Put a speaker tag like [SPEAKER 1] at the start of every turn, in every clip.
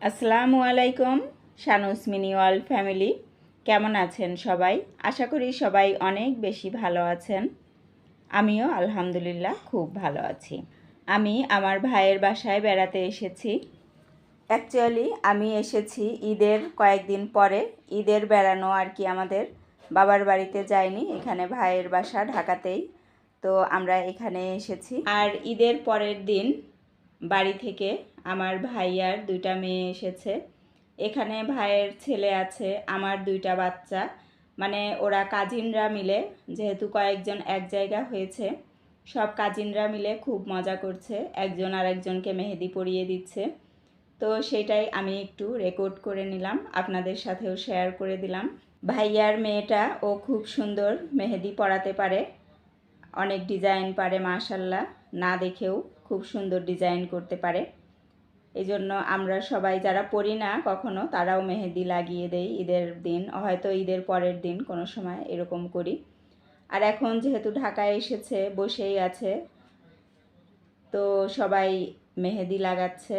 [SPEAKER 1] আসসালামু আলাইকুম। শানুস mini world family, কেমন আছেন সবাই? আশা করি সবাই অনেক বেশি ভালো আছেন। আমিও আলহামদুলিল্লাহ খুব ভালো আছি। আমি আমার ভাইয়ের বাসায় বেড়াতে এসেছি। অ্যাকচুয়ালি আমি এসেছি ঈদের কয়েকদিন পরে। ঈদের বেড়ানো আর কি, আমাদের বাবার বাড়িতে যাইনি, এখানে ভাইয়ের বাসা ঢাকাতেই, তো আমরা এখানে এসেছি। আর ঈদের পরের দিন বাড়ি থেকে আমার ভাইয়ার 2টা মেয়ে এসেছে। এখানে ভাইয়ের ছেলে আছে, আমার 2টা বাচ্চা, মানে ওরা কাজিনরা মিলে, যেহেতু কয়েকজন এক জায়গা হয়েছে, সব কাজিনরা মিলে খুব মজা করছে, একজন আর একজনকে মেহেদি পরিয়ে দিচ্ছে। তো সেটাই আমি একটু রেকর্ড করে নিলাম, আপনাদের সাথেও শেয়ার করে দিলাম। ভাইয়ার মেয়েটা ও খুব সুন্দর মেহেদি পরাতে পারে, অনেক ডিজাইন পারে মাশাল্লাহ, না দেখেও খুব সুন্দর ডিজাইন করতে পারে। এই জন্য আমরা সবাই যারা পড়ি না কখনো, তারাও মেহেদি লাগিয়ে দেই ঈদের দিন, হয়তো ঈদের পরের দিন কোনো সময় এরকম করি। আর এখন যেহেতু ঢাকায় এসেছে, বসেই আছে, তো সবাই মেহেদি লাগাচ্ছে।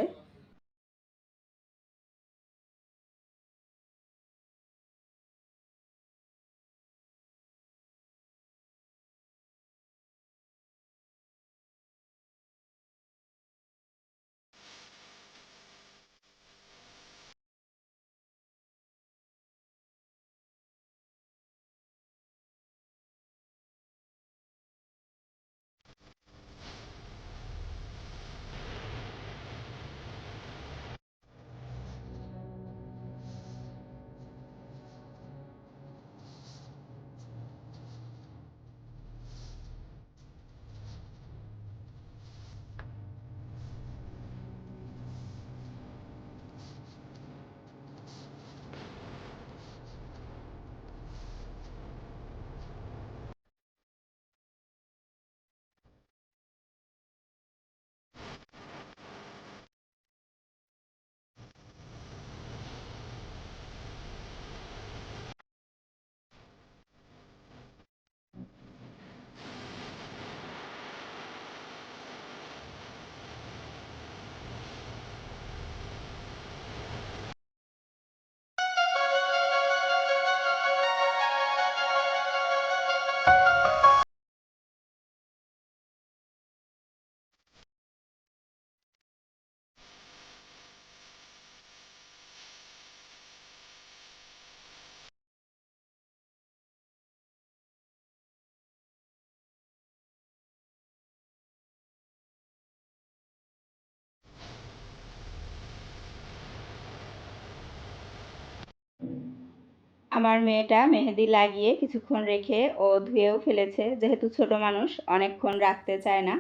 [SPEAKER 1] আমার মেয়েটা মেহেদি লাগিয়ে কিছুক্ষণ রেখে ও ধুয়েও ফেলেছে, যেহেতু ছোট মানুষ অনেকক্ষণ রাখতে চায় না।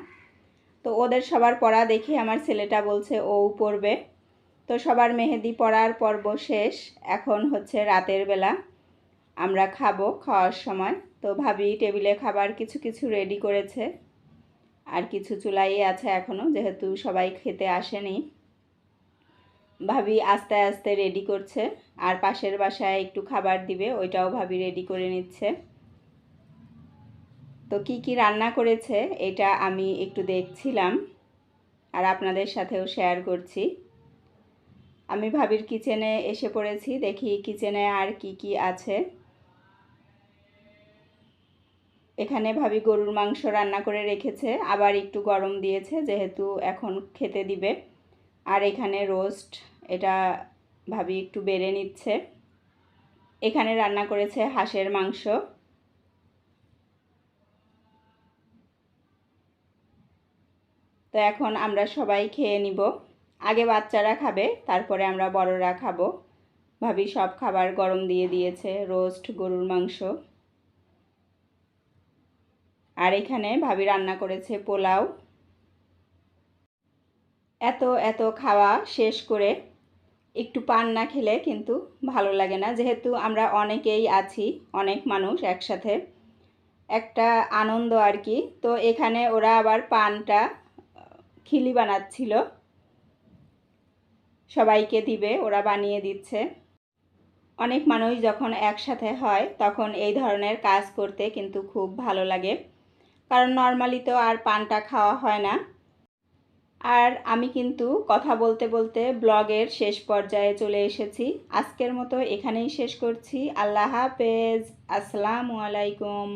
[SPEAKER 1] তো ওদের সবার পড়া দেখে আমার ছেলেটা বলছে ও পড়বে। তো সবার মেহেদি পড়ার পর্ব শেষ, এখন হচ্ছে রাতের বেলা, আমরা খাবো, খাওয়ার সময়। তো ভাবি টেবিলে খাবার কিছু কিছু রেডি করেছে, আর কিছু চুলাই আছে এখনও, যেহেতু সবাই খেতে আসেনি। ভাবি আস্তে আস্তে রেডি করছে, আর পাশের বাসায় একটু খাবার দিবে, ওইটাও ভাবি রেডি করে নিচ্ছে। তো কি কি রান্না করেছে এটা আমি একটু দেখছিলাম, আর আপনাদের সাথেও শেয়ার করছি। আমি ভাবির কিচেনে এসে পড়েছি, দেখি কিচেনে আর কি কি আছে। এখানে ভাবি গরুর মাংস রান্না করে রেখেছে, আবার একটু গরম দিয়েছে, যেহেতু এখন খেতে দিবে। আর এখানে রোস্ট, এটা ভাবি একটু বেড়ে নিচ্ছে। এখানে রান্না করেছে হাঁসের মাংস। তো এখন আমরা সবাই খেয়ে নিব, আগে বাচ্চারা খাবে, তারপরে আমরা বড়রা খাবো। ভাবি সব খাবার গরম দিয়ে দিয়েছে, রোস্ট, গরুর মাংস। আর এখানে ভাবি রান্না করেছে পোলাও। এত এত খাওয়া শেষ করে একটু পান না খেলে কিন্তু ভালো লাগে না, যেহেতু আমরা অনেকেই আছি, অনেক মানুষ একসাথে, একটা আনন্দ আর কি। তো এখানে ওরা আবার পানটা খিলি বানাচ্ছিল, সবাইকে দিবে, ওরা বানিয়ে দিচ্ছে। অনেক মানুষ যখন একসাথে হয় তখন এই ধরনের কাজ করতে কিন্তু খুব ভালো লাগে, কারণ নর্মালি তো আর পানটা খাওয়া হয় না। আর আমি কিন্তু কথা বলতে বলতে ব্লগের শেষ পর্যায়ে চলে এসেছি। আজকের মতো এখানেই শেষ করছি। আল্লাহ হাফেজ। আসসালামু আলাইকুম।